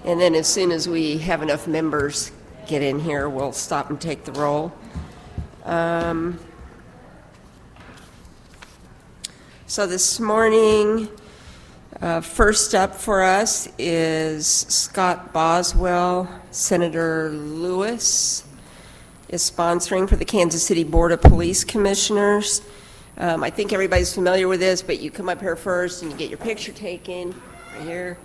And then as soon as we have enough members get in here, we'll stop and take the roll. So this morning, first up for us is Scott Boswell. Senator Lewis is sponsoring for the Kansas City Board of Police Commissioners. I think everybody's familiar with this, but you come up here first and you get your picture taken right here.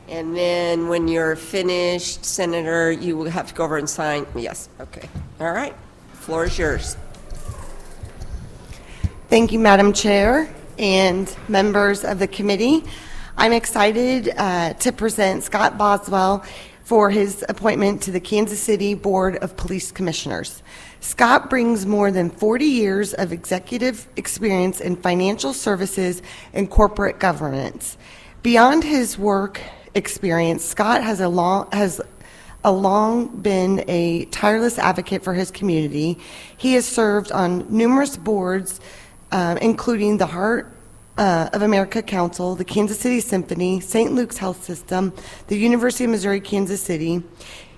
And then when you're finished, Senator, you will have to go over and sign. Yes, okay. All right, the floor is yours. Thank you, Madam Chair and members of the committee. I'm excited to present Scott Boswell for his appointment to the Kansas City Board of Police Commissioners. Scott brings more than 40 years of executive experience in financial services and corporate governance. Beyond his work experience, Scott has long been a tireless advocate for his community. He has served on numerous boards, including the Heart of America Council, the Kansas City Symphony, St. Luke's Health System, the University of Missouri Kansas City.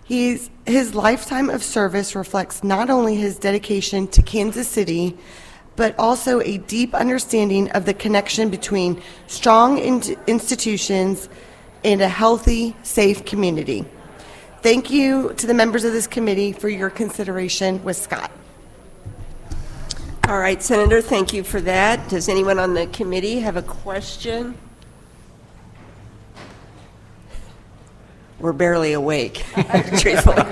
His lifetime of service reflects not only his dedication to Kansas City, but also a deep understanding of the connection between strong institutions and a healthy, safe community. Thank you to the members of this committee for your consideration with Scott. All right, Senator, thank you for that. Does anyone on the committee have a question? We're barely awake, truthfully.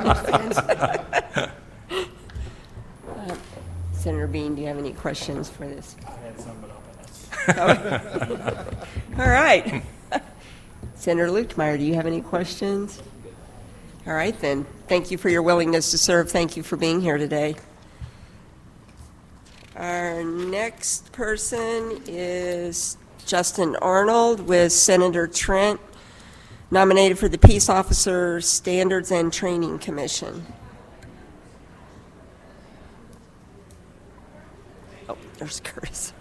Senator Bean, do you have any questions for this? I had some, but I'll pass. All right. Senator Luetkemeyer, do you have any questions? All right, then. Thank you for your willingness to serve. Thank you for being here today. Our next person is Justin Arnold with Senator Trent, nominated for the Peace Officer Standards and Training Commission. Oh, there's Curtis.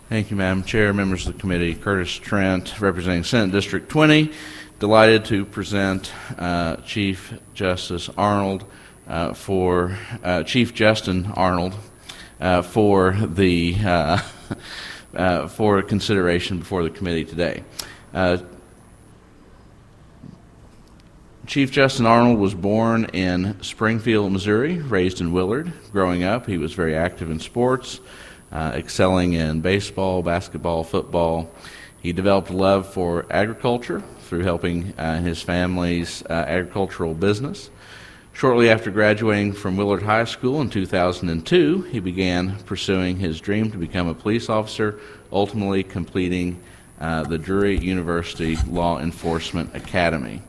Thank you, Madam Chair, members of the committee. Curtis Trent, representing Senate District 20. Delighted to present Chief Justice Arnold Chief Justin Arnold for the for consideration before the committee today. Chief Justin Arnold was born in Springfield, Missouri, raised in Willard. Growing up, he was very active in sports, excelling in baseball, basketball, football. He developed a love for agriculture through helping his family's agricultural business. Shortly after graduating from Willard High School in 2002, he began pursuing his dream to become a police officer, ultimately completing the Drury University Law Enforcement Academy.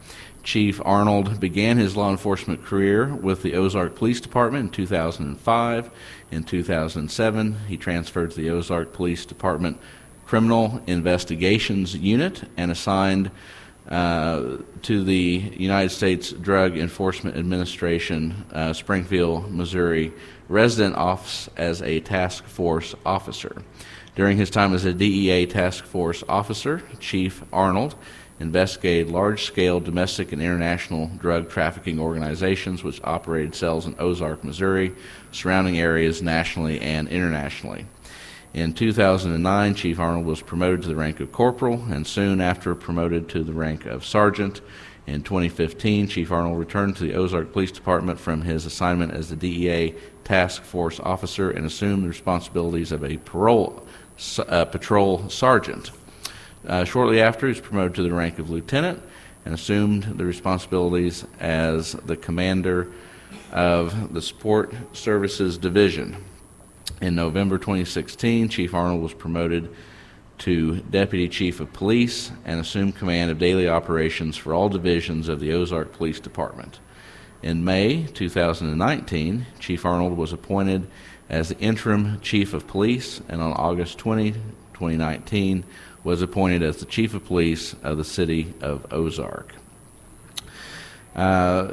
Chief Arnold began his law enforcement career with the Ozark Police Department in 2005. In 2007, he transferred to the Ozark Police Department Criminal Investigations Unit and assigned to the United States Drug Enforcement Administration, Springfield, Missouri, resident office as a task force officer. During his time as a DEA task force officer, Chief Arnold investigated large-scale domestic and international drug trafficking organizations which operated cells in Ozark, Missouri, surrounding areas nationally and internationally. In 2009, Chief Arnold was promoted to the rank of corporal and soon after promoted to the rank of sergeant. In 2015, Chief Arnold returned to the Ozark Police Department from his assignment as the DEA task force officer and assumed the responsibilities of a patrol sergeant. Shortly after, he was promoted to the rank of lieutenant and assumed the responsibilities as the commander of the Support Services Division. In November 2016, Chief Arnold was promoted to Deputy Chief of Police and assumed command of daily operations for all divisions of the Ozark Police Department. In May 2019, Chief Arnold was appointed as the interim Chief of Police, and on August 20, 2019, was appointed as the Chief of Police of the City of Ozark.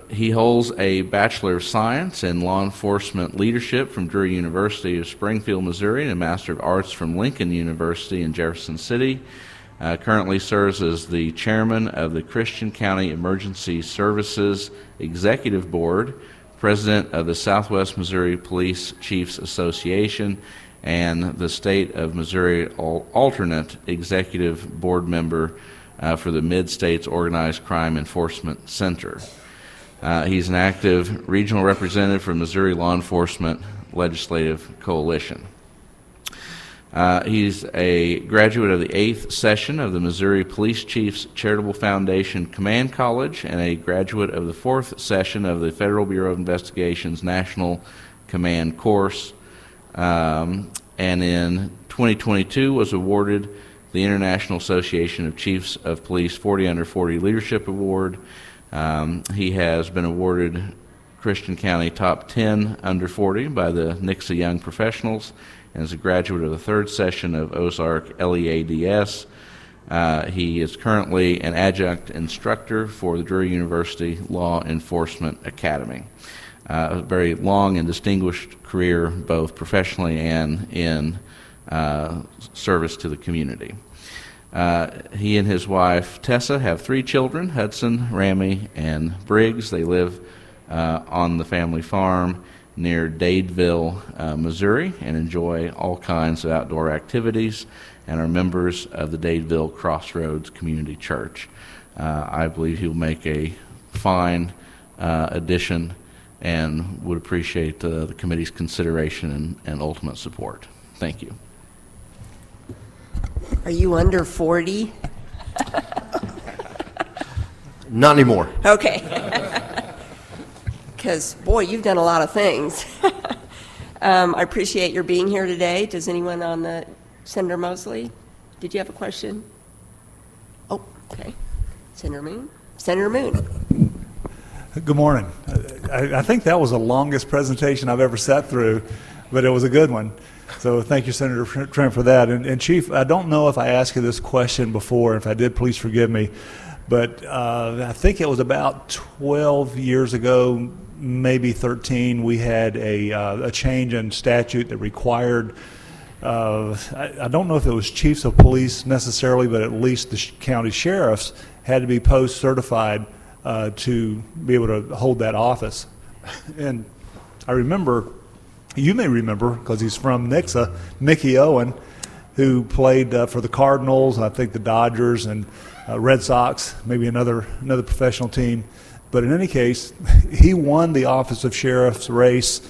He holds a Bachelor of Science in Law Enforcement Leadership from Drury University of Springfield, Missouri, and a Master of Arts from Lincoln University in Jefferson City. Currently serves as the Chairman of the Christian County Emergency Services Executive Board, President of the Southwest Missouri Police Chiefs Association, and the State of Missouri alternate Executive Board member for the Mid-States Organized Crime Enforcement Center. He's an active regional representative for Missouri Law Enforcement Legislative Coalition. He's a graduate of the 8th session of the Missouri Police Chiefs Charitable Foundation Command College and a graduate of the 4th session of the Federal Bureau of Investigation's National Command Course. And in 2022 was awarded the International Association of Chiefs of Police 40 Under 40 Leadership Award. He has been awarded Christian County Top 10 Under 40 by the Nixa Young Professionals and is a graduate of the 3rd session of Ozark LEADS. He is currently an adjunct instructor for the Drury University Law Enforcement Academy. A very long and distinguished career, both professionally and in service to the community. He and his wife, Tessa, have 3 children, Hudson, Rami, and Briggs. They live on the family farm near Dadeville, Missouri, and enjoy all kinds of outdoor activities and are members of the Dadeville Crossroads Community Church. I believe he'll make a fine addition and would appreciate the committee's consideration and ultimate support. Thank you. Are you under 40? Not anymore. Okay. Because, boy, you've done a lot of things. I appreciate your being here today. Does anyone on the, Senator Mosley, did you have a question? Oh, okay. Senator Moon? Senator Moon. Good morning. I think that was the longest presentation I've ever sat through, but it was a good one. So thank you, Senator Trent, for that. And Chief, I don't know if I asked you this question before. If I did, please forgive me. But I think it was about 12 years ago, maybe 13, we had a change in statute that required, I don't know if it was chiefs of police necessarily, but at least the county sheriffs had to be post-certified to be able to hold that office. And I remember, you may remember, because he's from Nixa, Mickey Owen, who played for the Cardinals, I think the Dodgers, and Red Sox, maybe another professional team. But in any case, he won the office of sheriff's race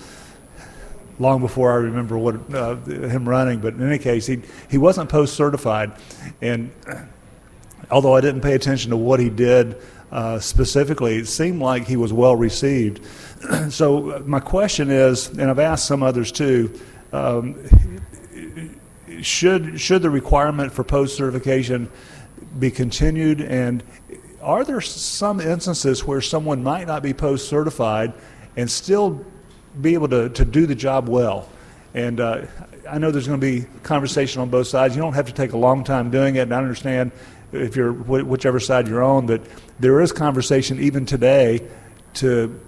long before I remember him running. But in any case, he wasn't post-certified. And although I didn't pay attention to what he did specifically, it seemed like he was well received. So my question is, and I've asked some others too, should the requirement for post-certification be continued, and are there some instances where someone might not be post-certified and still be able to do the job well? And I know there's going to be conversation on both sides. You don't have to take a long time doing it, and I understand if you're whichever side you're on, but there is conversation even today to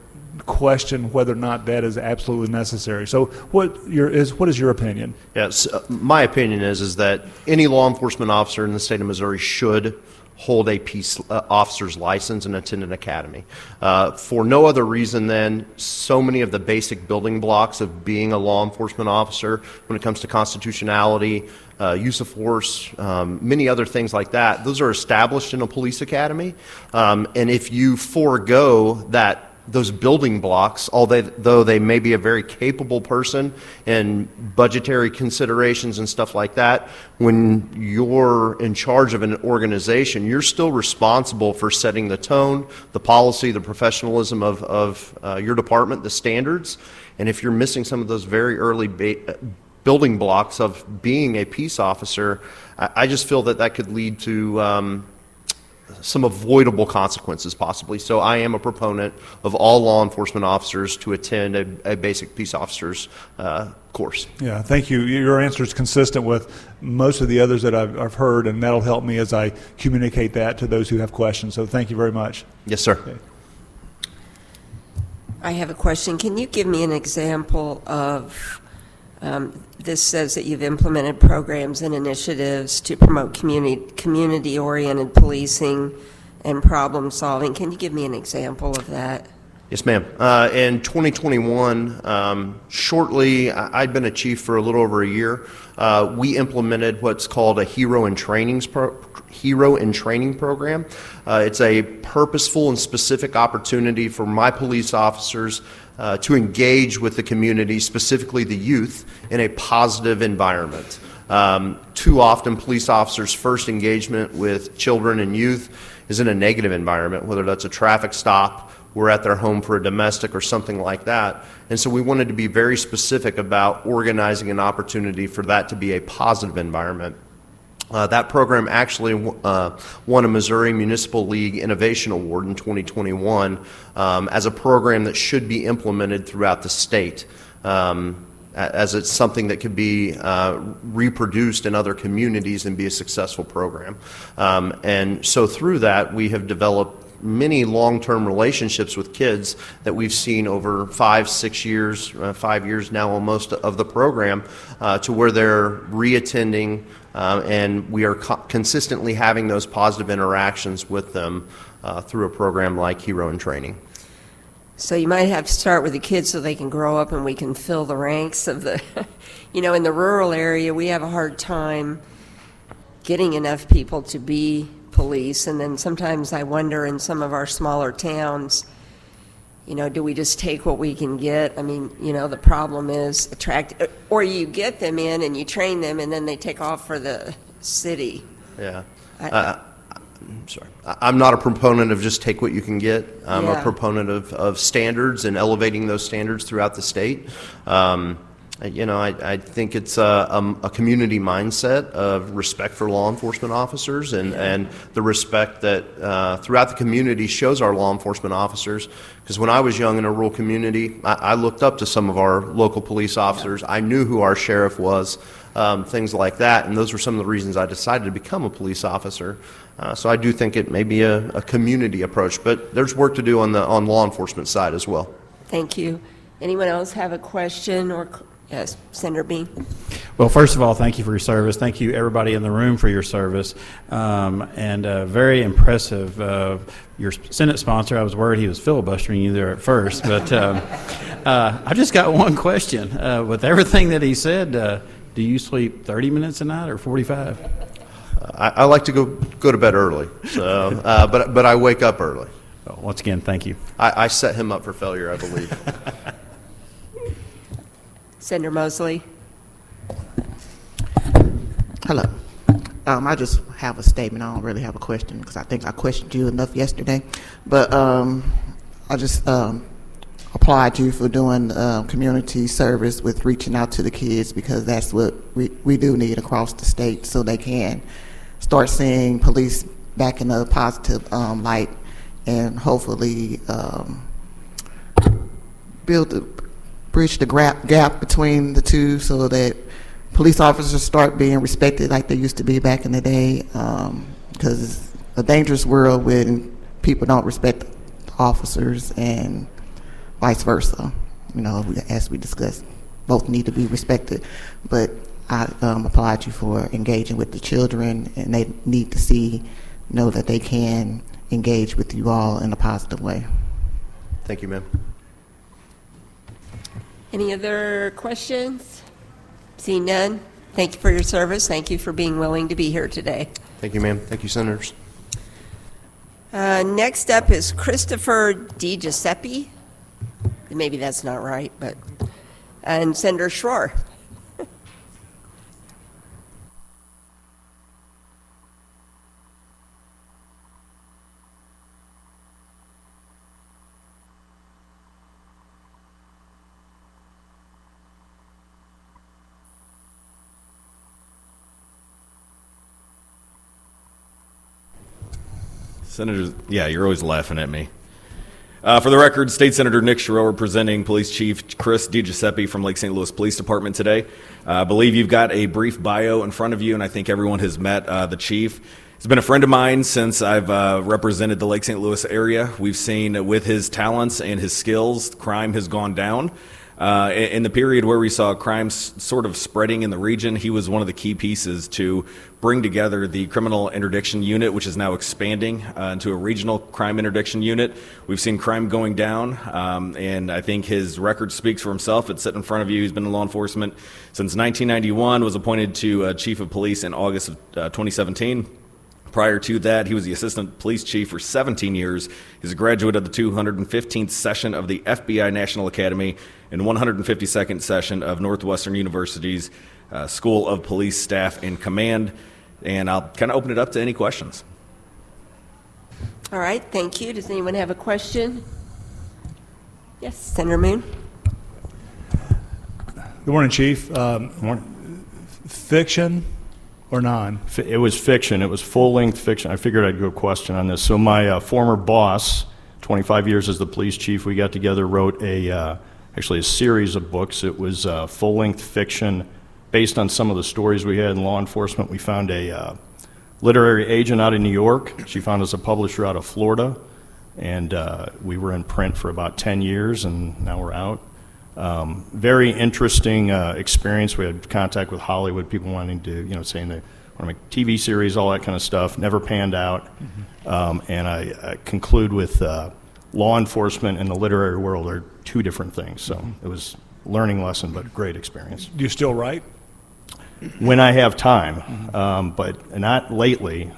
question whether or not that is absolutely necessary. So what is your opinion? Yes, my opinion is that any law enforcement officer in the state of Missouri should hold a peace officer's license and attend an academy. For no other reason than so many of the basic building blocks of being a law enforcement officer when it comes to constitutionality, use of force, many other things like that, those are established in a police academy. And if you forego those building blocks, although they may be a very capable person and budgetary considerations and stuff like that, when you're in charge of an organization, you're still responsible for setting the tone, the policy, the professionalism of your department, the standards. And if you're missing some of those very early building blocks of being a peace officer, I just feel that could lead to some avoidable consequences possibly. So I am a proponent of all law enforcement officers to attend a basic peace officers course. Yeah, thank you. Your answer is consistent with most of the others that I've heard, and that'll help me as I communicate that to those who have questions. So thank you very much. Yes, sir. Okay. I have a question. Can you give me an example of, this says that you've implemented programs and initiatives to promote community-oriented policing and problem solving. Can you give me an example of that? Yes, ma'am. In 2021, shortly, I'd been a chief for a little over a year. We implemented what's called a Hero in Training program. It's a purposeful and specific opportunity for my police officers to engage with the community, specifically the youth, in a positive environment. Too often, police officers' first engagement with children and youth is in a negative environment, whether that's a traffic stop, we're at their home for a domestic or something like that. And so we wanted to be very specific about organizing an opportunity for that to be a positive environment. That program actually won a Missouri Municipal League Innovation Award in 2021 as a program that should be implemented throughout the state, as it's something that could be reproduced in other communities and be a successful program. And so through that, we have developed many long-term relationships with kids that we've seen over 5-6 years, 5 years now almost of the program, to where they're re-attending, and we are consistently having those positive interactions with them through a program like Hero in Training. So you might have to start with the kids so they can grow up and we can fill the ranks of the, in the rural area, we have a hard time getting enough people to be police, and then sometimes I wonder in some of our smaller towns, do we just take what we can get? I mean, the problem is or you get them in and you train them and then they take off for the city. Yeah. I'm sorry. I'm not a proponent of just take what you can get. I'm a proponent of standards and elevating those standards throughout the state. I think it's a community mindset of respect for law enforcement officers and the respect that throughout the community shows our law enforcement officers. Because when I was young in a rural community, I looked up to some of our local police officers. I knew who our sheriff was, things like that, and those were some of the reasons I decided to become a police officer. So I do think it may be a community approach, but there's work to do on law enforcement side as well. Thank you. Anyone else have a question or? Yes, Senator Bean. Well, first of all, thank you for your service. Thank you, everybody in the room, for your service. And very impressive. Your Senate sponsor, I was worried he was filibustering you there at first, but I just got one question. With everything that he said, do you sleep 30 minutes a night or 45? I like to go to bed early, so but I wake up early. Well, once again, thank you. I set him up for failure, I believe. Senator Mosley. Hello. I just have a statement. I don't really have a question because I think I questioned you enough yesterday. But I just applaud you for doing community service with reaching out to the kids, because that's what we do need across the state, so they can start seeing police back in a positive light, and hopefully bridge the gap between the two, so that police officers start being respected like they used to be back in the day, because it's a dangerous world when people don't respect officers and vice versa. As we discussed, both need to be respected. But I applaud you for engaging with the children, and they need to know that they can engage with you all in a positive way. Thank you, ma'am. Any other questions? Seeing none, thank you for your service. Thank you for being willing to be here today. Thank you, ma'am. Thank you, Senators. Next up is Christopher DiGiuseppi. Maybe that's not right, and Senator Schroer. Senators, yeah, you're always laughing at me. For the record, State Senator Nick Schroer presenting Police Chief Chris DiGiuseppi from Lake St. Louis Police Department today. I believe you've got a brief bio in front of you, and I think everyone has met the chief. He's been a friend of mine since I've represented the Lake St. Louis area. We've seen with his talents and his skills, crime has gone down. In the period where we saw crime sort of spreading in the region, he was one of the key pieces to bring together the criminal interdiction unit, which is now expanding into a regional crime interdiction unit. We've seen crime going down, and I think his record speaks for himself. It's sitting in front of you. He's been in law enforcement since 1991, was appointed to Chief of Police in August of 2017. Prior to that, he was the assistant police chief for 17 years. He's a graduate of the 215th session of the FBI National Academy and 152nd session of Northwestern University's School of Police Staff and Command. And I'll kind of open it up to any questions. All right, thank you. Does anyone have a question? Yes, Senator Moon. Good morning, Chief. Fiction or non? It was fiction. It was full-length fiction. I figured I'd go question on this. So my former boss, 25 years as the police chief, we got together, wrote actually a series of books. It was full-length fiction based on some of the stories we had in law enforcement. We found a literary agent out of New York. She found us a publisher out of Florida, and we were in print for about 10 years, and now we're out. Very interesting experience. We had contact with Hollywood, people wanting to, saying they want to make TV series, all that kind of stuff. Never panned out. And I conclude with law enforcement and the literary world are two different things. So it was a learning lesson, but great experience. Do you still write? When I have time, but not lately.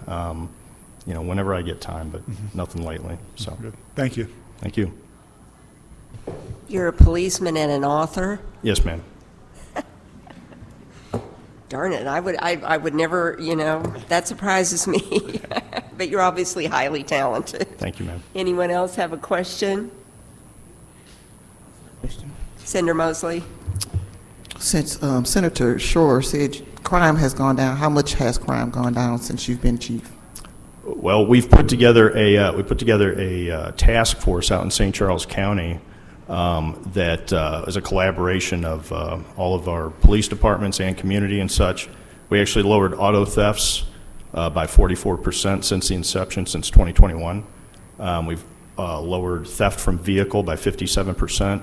Whenever I get time, but nothing lately. So Good. Thank you. Thank you. You're a policeman and an author? Yes, ma'am. Darn it, I would never, that surprises me. But you're obviously highly talented. Thank you, ma'am. Anyone else have a question? Senator Mosley. Since Senator Schroer said crime has gone down, how much has crime gone down since you've been chief? Well, we've put together a task force out in St. Charles County that is a collaboration of all of our police departments and community and such. We actually lowered auto thefts by 44% since the inception, since 2021. We've lowered theft from vehicle by 57%.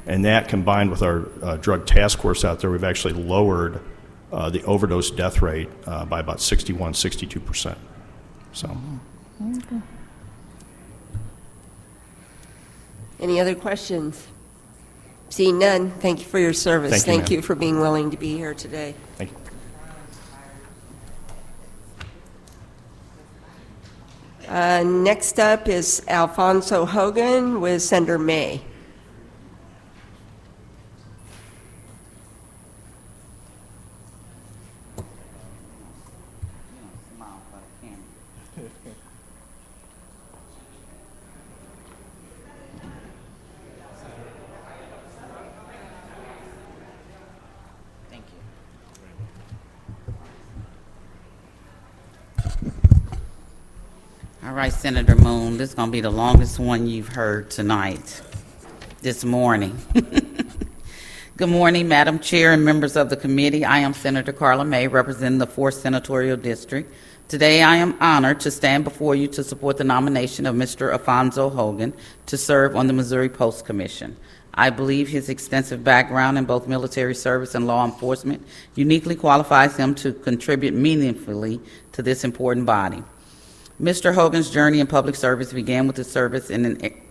And that combined with our drug task force out there, we've actually lowered the overdose death rate by about 62%. So. Okay. Any other questions? Seeing none, thank you for your service. Thank you, ma'am. For being willing to be here today. Thank you. Next up is Alphonso Hogan with Senator May. All right, Senator Moon, this is going to be the longest one you've heard tonight, this morning. Good morning, Madam Chair and members of the committee. I am Senator Carla May, representing the 4th Senatorial District. Today, I am honored to stand before you to support the nomination of Mr. Alphonso Hogan to serve on the Missouri Post Commission. I believe his extensive background in both military service and law enforcement uniquely qualifies him to contribute meaningfully to this important body. Mr. Hogan's journey in public service began with his service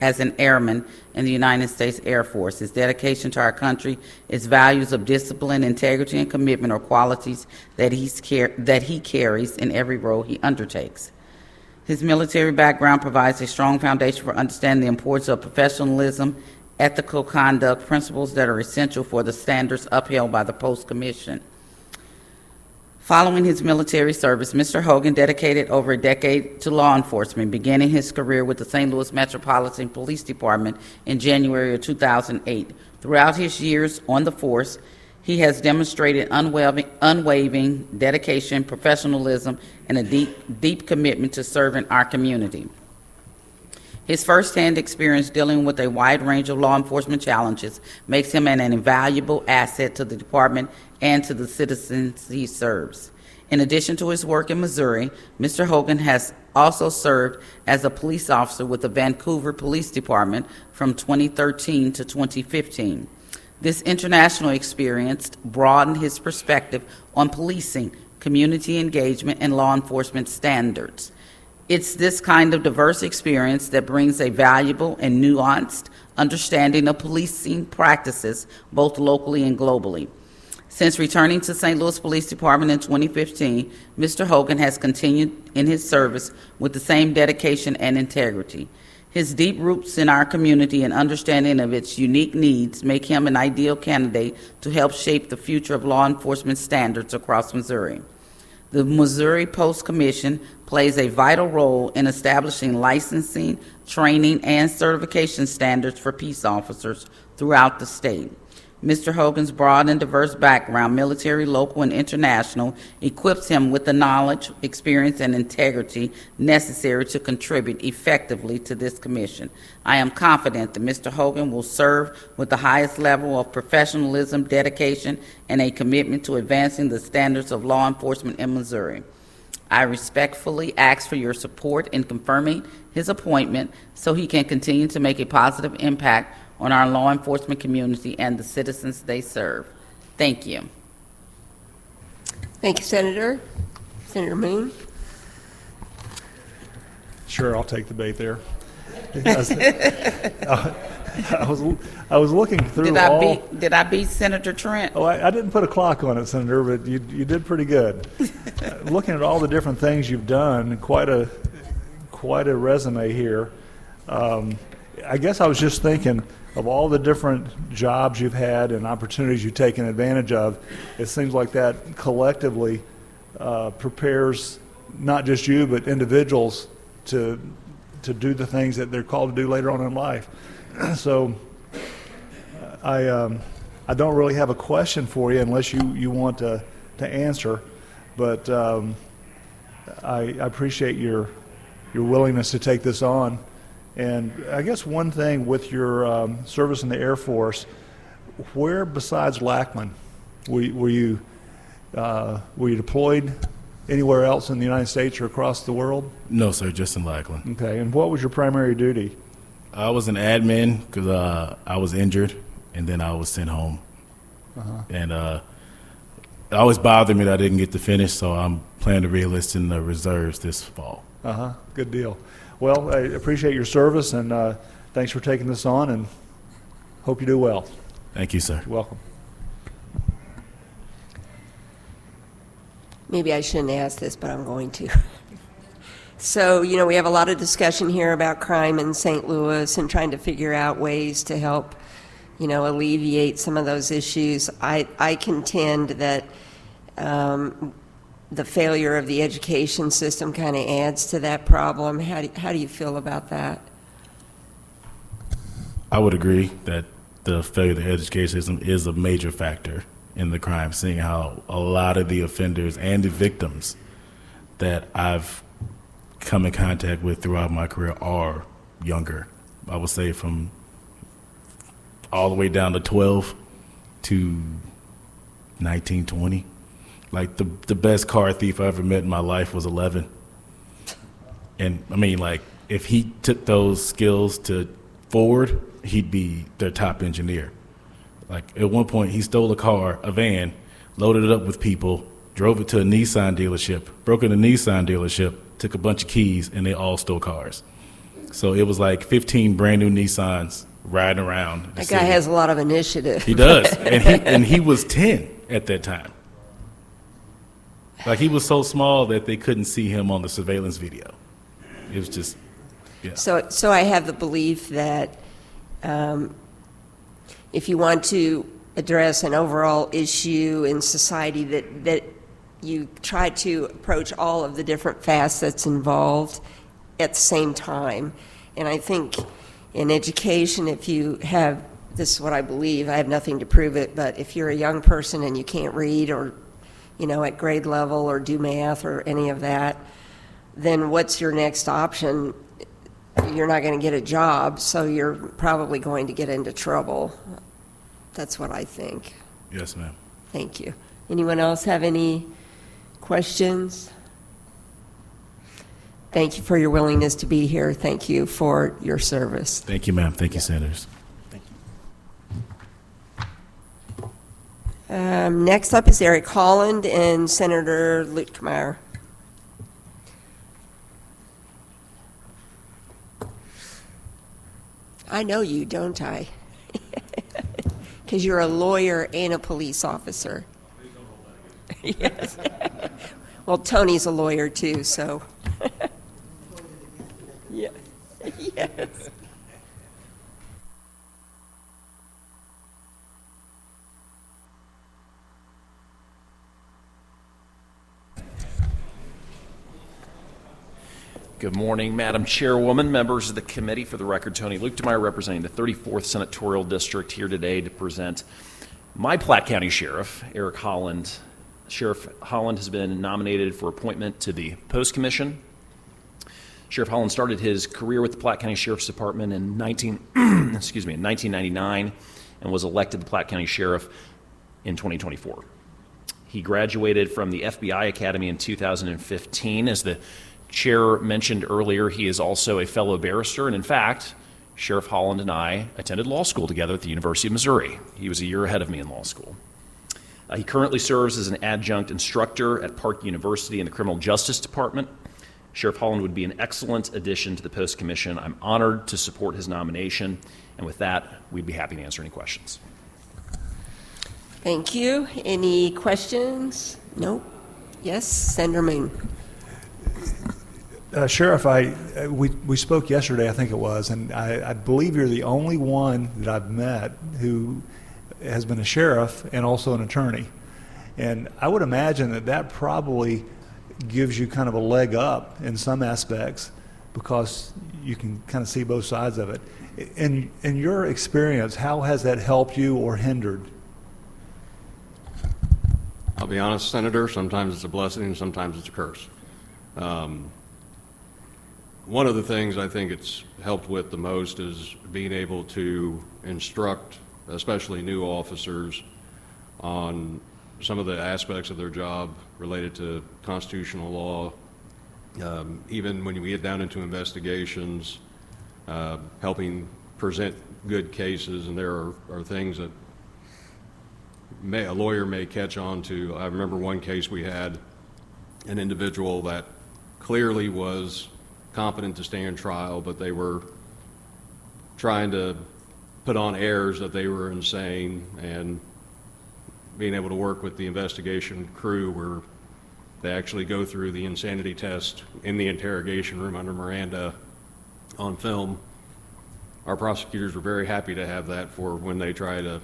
as an airman in the United States Air Force. His dedication to our country, his values of discipline, integrity, and commitment are qualities that he carries in every role he undertakes. His military background provides a strong foundation for understanding the importance of professionalism, ethical conduct, principles that are essential for the standards upheld by the Post Commission. Following his military service, Mr. Hogan dedicated over a decade to law enforcement, beginning his career with the St. Louis Metropolitan Police Department in January of 2008. Throughout his years on the force, he has demonstrated unwavering dedication, professionalism, and a deep commitment to serving our community. His firsthand experience dealing with a wide range of law enforcement challenges makes him an invaluable asset to the department and to the citizens he serves. In addition to his work in Missouri, Mr. Hogan has also served as a police officer with the Vancouver Police Department from 2013 to 2015. This international experience broadened his perspective on policing, community engagement, and law enforcement standards. It's this kind of diverse experience that brings a valuable and nuanced understanding of policing practices, both locally and globally. Since returning to St. Louis Police Department in 2015, Mr. Hogan has continued in his service with the same dedication and integrity. His deep roots in our community and understanding of its unique needs make him an ideal candidate to help shape the future of law enforcement standards across Missouri. The Missouri Post Commission plays a vital role in establishing licensing, training, and certification standards for peace officers throughout the state. Mr. Hogan's broad and diverse background, military, local, and international, equips him with the knowledge, experience, and integrity necessary to contribute effectively to this commission. I am confident that Mr. Hogan will serve with the highest level of professionalism, dedication, and a commitment to advancing the standards of law enforcement in Missouri. I respectfully ask for your support in confirming his appointment so he can continue to make a positive impact on our law enforcement community and the citizens they serve. Thank you. Thank you, Senator. Senator Moon? Sure, I'll take the bait there. I was looking through Did I beat Senator Trent? Oh, I didn't put a clock on it, Senator, but you did pretty good. Looking at all the different things you've done, quite a resume here. I guess I was just thinking of all the different jobs you've had and opportunities you've taken advantage of. It seems like that collectively prepares not just you but individuals to do the things that they're called to do later on in life. So I don't really have a question for you unless you want to answer, but I appreciate your willingness to take this on. And I guess one thing with your service in the Air Force, where besides Lackman were you deployed anywhere else in the United States or across the world? No, sir, just in Lackland. Okay, and what was your primary duty? I was an admin because I was injured, and then I was sent home. And it always bothered me that I didn't get to finish, so I'm planning to re-enlist in the reserves this fall. Good deal. Well, I appreciate your service, and thanks for taking this on, and hope you do well. Thank you, sir. You're welcome. Maybe I shouldn't ask this, but I'm going to. So, we have a lot of discussion here about crime in St. Louis and trying to figure out ways to help, alleviate some of those issues. I contend that the failure of the education system kind of adds to that problem. How do you feel about that? I would agree that the failure of the education system is a major factor in the crime, seeing how a lot of the offenders and the victims that I've come in contact with throughout my career are younger. I would say from all the way down to 12 to 19, 20. Like the best car thief I ever met in my life was 11. And I mean, like, if he took those skills to forward, he'd be their top engineer. Like, at one point, he stole a van, loaded it up with people, drove it to a Nissan dealership, broke into a Nissan dealership, took a bunch of keys, and they all stole cars. So it was like 15 brand new Nissans riding around. That guy has a lot of initiative. He does. And he was 10 at that time. Like, he was so small that they couldn't see him on the surveillance video. It was just, yeah. So I have the belief that if you want to address an overall issue in society, that you try to approach all of the different facets involved at the same time. And I think in education, if you have, this is what I believe, I have nothing to prove it, but if you're a young person and you can't read or at grade level or do math or any of that, then what's your next option? you're not going to get a job, so you're probably going to get into trouble. That's what I think. Yes, ma'am. Thank you. Anyone else have any questions? Thank you for your willingness to be here. Thank you for your service. Thank you, ma'am. Thank you, Senators. Next up is Erik Holland and Senator Luetkemeyer. I know you, don't I? Because you're a lawyer and a police officer. Yes. Well, Tony's a lawyer too, so. Yeah. Yes. Good morning, Madam Chairwoman, members of the committee. For the record, Tony Luetkemeyer, representing the 34th Senatorial District, here today to present my Platte County Sheriff, Erik Holland. Sheriff Holland has been nominated for appointment to the Post Commission. Sheriff Holland started his career with the Platte County Sheriff's Department in 1999 and was elected the Platte County Sheriff in 2024. He graduated from the FBI Academy in 2015. As the Chair mentioned earlier, he is also a fellow barrister, and in fact, Sheriff Holland and I attended law school together at the University of Missouri. He was a year ahead of me in law school. He currently serves as an adjunct instructor at Park University in the Criminal Justice Department. Sheriff Holland would be an excellent addition to the Post Commission. I'm honored to support his nomination, and with that, we'd be happy to answer any questions. Thank you. Any questions? Nope. Yes, Senator Moon. Sheriff, we spoke yesterday, I think it was, and I believe you're the only one that I've met who has been a sheriff and also an attorney. And I would imagine that that probably gives you kind of a leg up in some aspects because you can kind of see both sides of it. In your experience, how has that helped you or hindered? I'll be honest, Senator, sometimes it's a blessing and sometimes it's a curse. One of the things I think it's helped with the most is being able to instruct, especially new officers, on some of the aspects of their job related to constitutional law. Even when we get down into investigations, helping present good cases, and there are things that a lawyer may catch on to. I remember one case we had an individual that clearly was competent to stand trial, but they were trying to put on airs that they were insane, and being able to work with the investigation crew where they actually go through the insanity test in the interrogation room under Miranda on film. Our prosecutors were very happy to have that for when they try to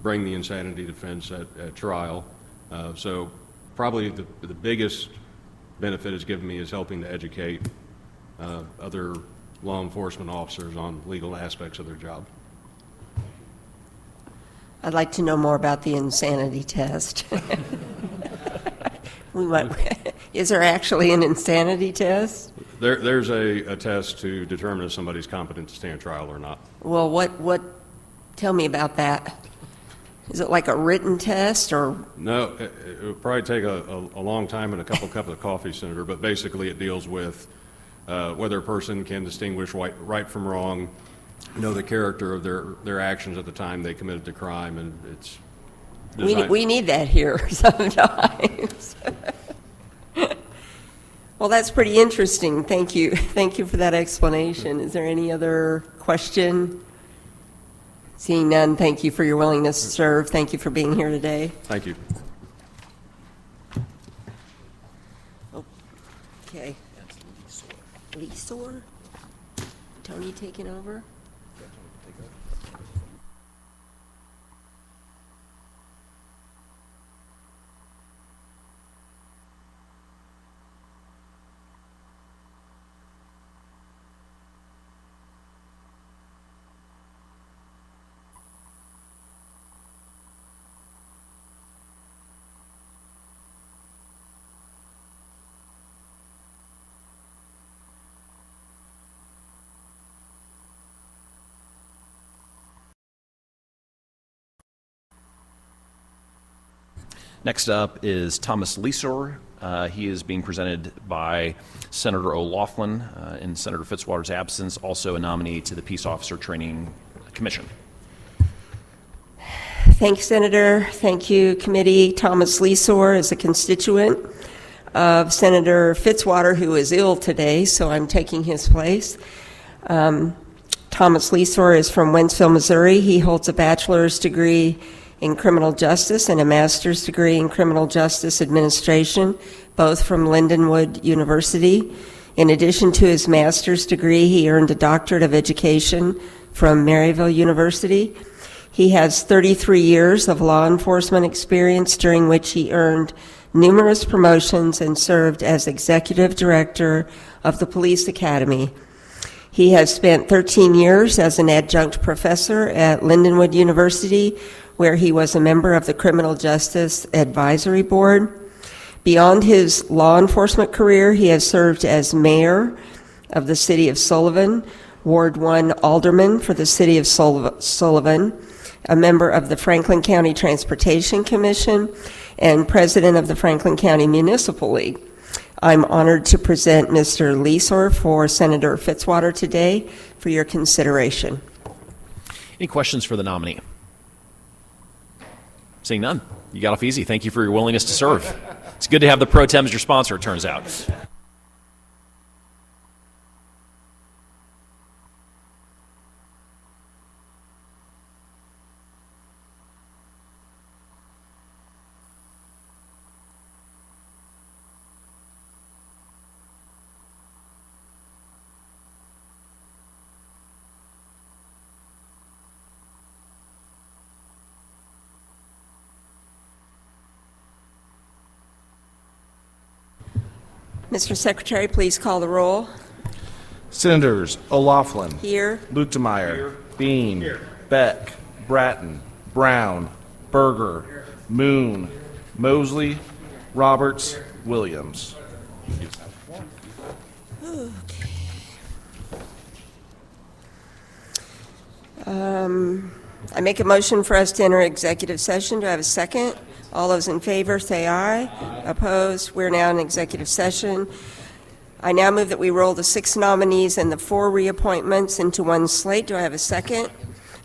bring the insanity defense at trial. So probably the biggest benefit it's given me is helping to educate other law enforcement officers on legal aspects of their job. I'd like to know more about the insanity test. Is there actually an insanity test? There's a test to determine if somebody's competent to stand trial or not. Well, tell me about that. Is it like a written test or? No, it would probably take a long time and a couple cups of coffee, Senator, but basically it deals with whether a person can distinguish right from wrong, know the character of their actions at the time they committed the crime, and it's designed. We need that here sometimes. Well, that's pretty interesting. Thank you. Thank you for that explanation. Is there any other question? Seeing none, thank you for your willingness to serve. Thank you for being here today. Thank you. Okay. Leasor? Tony taking over? Next up is Thomas Leasor. He is being presented by Senator O'Laughlin in Senator Fitzwater's absence, also a nominee to the Peace Officer Training Commission. Thank you, Senator. Thank you, committee. Thomas Leasor is a constituent of Senator Fitzwater, who is ill today, so I'm taking his place. Thomas Leasor is from Wentzville, Missouri. He holds a bachelor's degree in criminal justice and a master's degree in criminal justice administration, both from Lindenwood University. In addition to his master's degree, he earned a doctorate of education from Maryville University. He has 33 years of law enforcement experience, during which he earned numerous promotions and served as executive director of the Police Academy. He has spent 13 years as an adjunct professor at Lindenwood University, where he was a member of the Criminal Justice Advisory Board. Beyond his law enforcement career, he has served as mayor of the city of Sullivan, Ward 1 alderman for the city of Sullivan, a member of the Franklin County Transportation Commission, and president of the Franklin County Municipal League. I'm honored to present Mr. Leasor for Senator Fitzwater today for your consideration. Any questions for the nominee? Seeing none. You got off easy. Thank you for your willingness to serve. It's good to have the pro tem as your sponsor, it turns out. Mr. Secretary, please call the roll. Senators O'Laughlin. Here. Luetkemeyer. Bean. Beck. Bratton. Brown. Berger. Moon. Mosley. Roberts. Williams. I make a motion for us to enter executive session. Do I have a second? All those in favor say aye. Opposed? We're now in executive session. I now move that we roll the 6 nominees and the 4 reappointments into one slate. Do I have a second?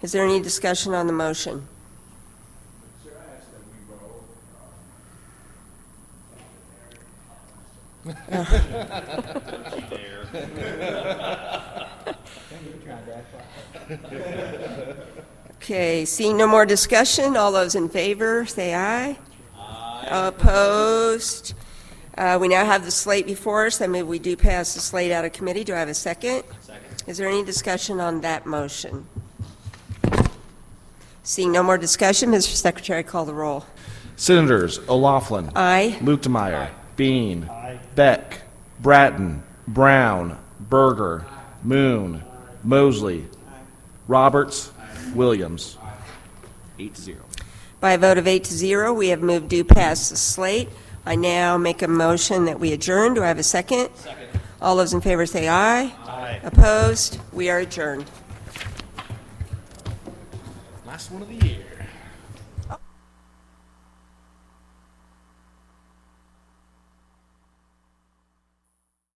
Is there any discussion on the motion? Okay, seeing no more discussion, all those in favor say aye. Aye. Opposed? We now have the slate before us. I move we do pass the slate out of committee. Do I have a second? Second. Is there any discussion on that motion? Seeing no more discussion, Mr. Secretary, call the roll. Senators O'Laughlin. Aye. Luetkemeyer. Bean. Aye. Beck. Bratton. Brown. Berger. Moon. Mosley. Roberts. Williams. 8-0. By a vote of 8-0, we have moved due past the slate. I now make a motion that we adjourn. Do I have a second? Second. All those in favor say aye. Aye. Opposed? We are adjourned. Last one of the year.